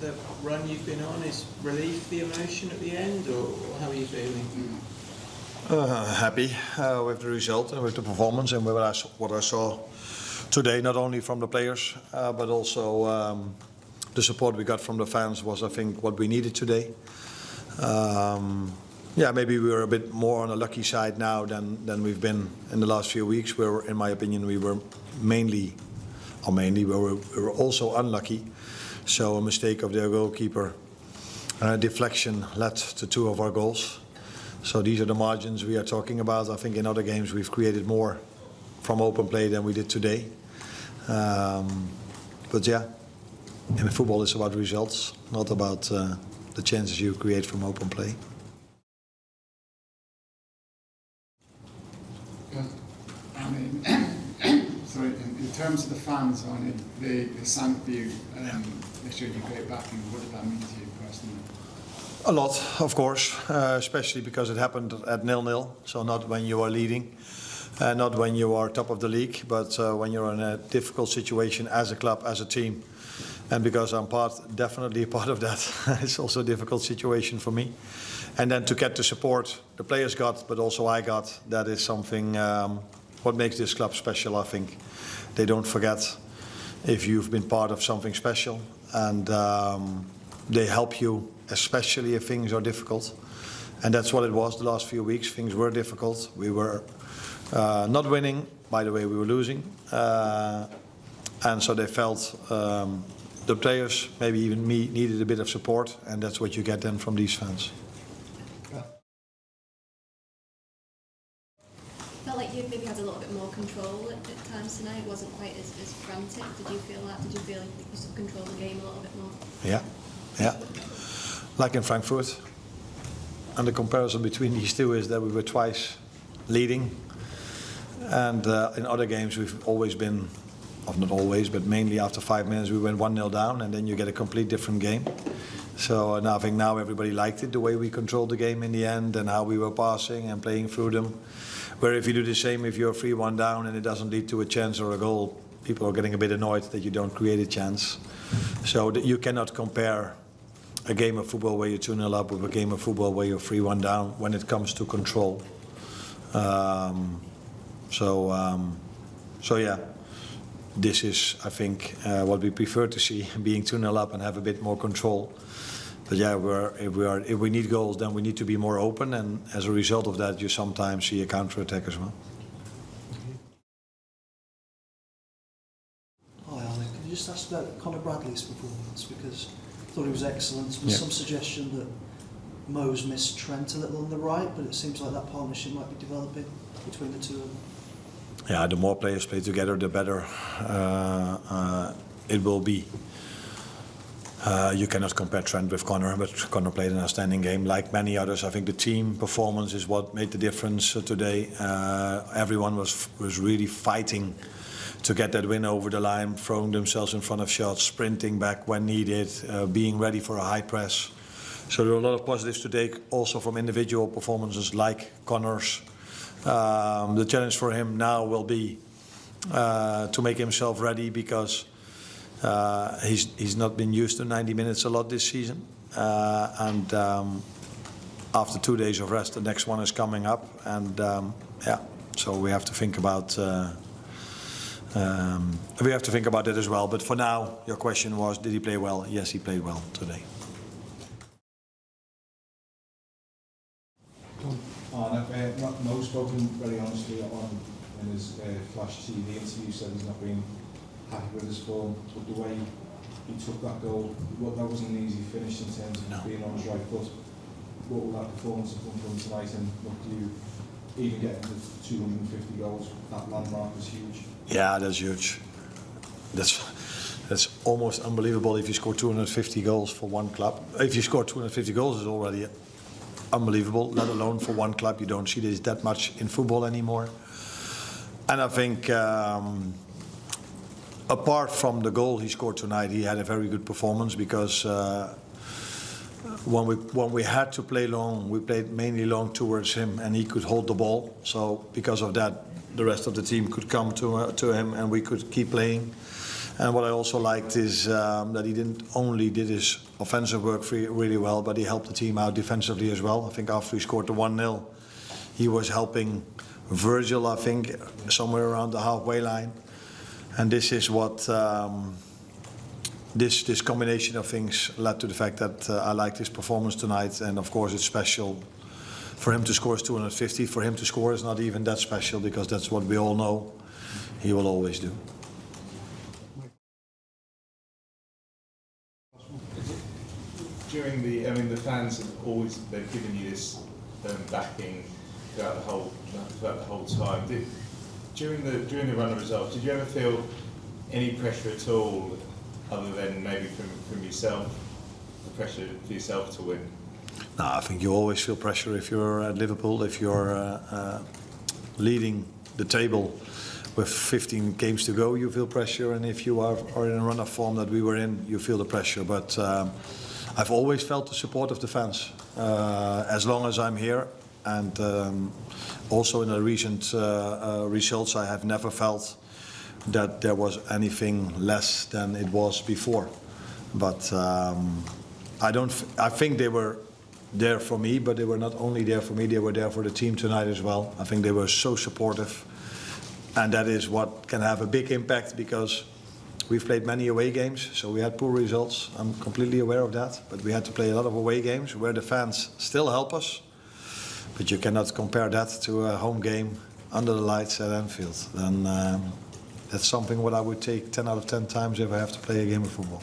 the run you've been on is relief the emotion at the end, or how are you feeling? Happy with the result and with the performance and with what I saw today, not only from the players but also the support we got from the fans was, I think, what we needed today. Yeah, maybe we were a bit more on the lucky side now than we've been in the last few weeks, where, in my opinion, we were we were also unlucky. So a mistake of their goalkeeper, deflection, led to 2 of our goals. So these are the margins we are talking about. I think in other games we've created more from open play than we did today. But yeah, in football it's about results, not about the chances you create from open play. Sorry, in terms of the fans, Arne, they sang for you. They showed you great backing. What did that mean to you personally? A lot, of course, especially because it happened at 0-0. So not when you are leading, not when you are top of the league, but when you're in a difficult situation as a club, as a team. And because I'm definitely part of that, it's also a difficult situation for me. And then to get the support the players got, but also I got, that is something what makes this club special, I think. They don't forget if you've been part of something special, and they help you, especially if things are difficult. And that's what it was the last few weeks. Things were difficult. We were not winning. By the way, we were losing. And so they felt the players, maybe even me, needed a bit of support, and that's what you get then from these fans. Felt like you maybe had a little bit more control at times tonight. It wasn't quite as frantic. Did you feel that? Did you feel like you could control the game a little bit more? Yeah. Like in Frankfurt. And the comparison between these two is that we were twice leading. And in other games we've always been, or not always, but mainly after 5 minutes we went 1-0 down, and then you get a complete different game. So I think now everybody liked it, the way we controlled the game in the end and how we were passing and playing through them. Where if you do the same, if you're 3-1 down and it doesn't lead to a chance or a goal, people are getting a bit annoyed that you don't create a chance. So that you cannot compare a game of football where you're 2-0 up with a game of football where you're 3-1 down when it comes to control. So yeah, this is, I think, what we prefer to see, being 2-0 up and have a bit more control. But yeah, if we need goals, then we need to be more open, and as a result of that, you sometimes see a counter-attack as well. Hi, Arne. Can you just ask about Conor Bradley's performance? Because I thought he was excellent. There was some suggestion that Mo's missed Trent a little on the right, but it seems like that partnership might be developing between the two of them. Yeah, the more players play together, the better it will be. You cannot compare Trent with Conor, but Conor played an outstanding game, like many others. I think the team performance is what made the difference today. Everyone was really fighting to get that win over the line, throwing themselves in front of shots, sprinting back when needed, being ready for a high press. So there are a lot of positives to take also from individual performances like Conor's. The challenge for him now will be to make himself ready, because he's not been used to 90 minutes a lot this season. And after 2 days of rest, the next one is coming up. And so we have to think about that as well. But for now, your question was, did he play well? Yes, he played well today. Mo's spoken very honestly in his Flash TV interview, said he's not been happy with his form, but the way he took that goal, that wasn't an easy finish in terms of being on his right foot. What will that performance have come from tonight, and look, do you even get into 250 goals? That landmark is huge. Yeah, that's huge. That's almost unbelievable if you score 250 goals for one club. If you score 250 goals, it's already unbelievable, let alone for one club. You don't see this that much in football anymore. And I think apart from the goal he scored tonight, he had a very good performance, because when we had to play long, we played mainly long towards him, and he could hold the ball. So because of that, the rest of the team could come to him, and we could keep playing. And what I also liked is that he didn't only did his offensive work really well, but he helped the team out defensively as well. I think after he scored the 1-0, he was helping Virgil, I think, somewhere around the halfway line. And this is what this combination of things led to the fact that I liked his performance tonight. And of course, it's special for him to score 250. For him to score is not even that special, because that's what we all know he will always do. During the fans have always, they've given you this backing throughout the whole time. During the run of results, did you ever feel any pressure at all, other than maybe from yourself, the pressure for yourself to win? No, I think you always feel pressure if you're at Liverpool, if you're leading the table with 15 games to go, you feel pressure, and if you are in a run of form that we were in, you feel the pressure. But I've always felt the support of the fans as long as I'm here, and also in the recent results, I have never felt that there was anything less than it was before. But I think they were there for me, but they were not only there for me, they were there for the team tonight as well. I think they were so supportive, and that is what can have a big impact, because we've played many away games, so we had poor results. I'm completely aware of that, but we had to play a lot of away games where the fans still help us. But you cannot compare that to a home game under the lights at Anfield. Then that's something what I would take 10 out of 10 times if I have to play a game of football.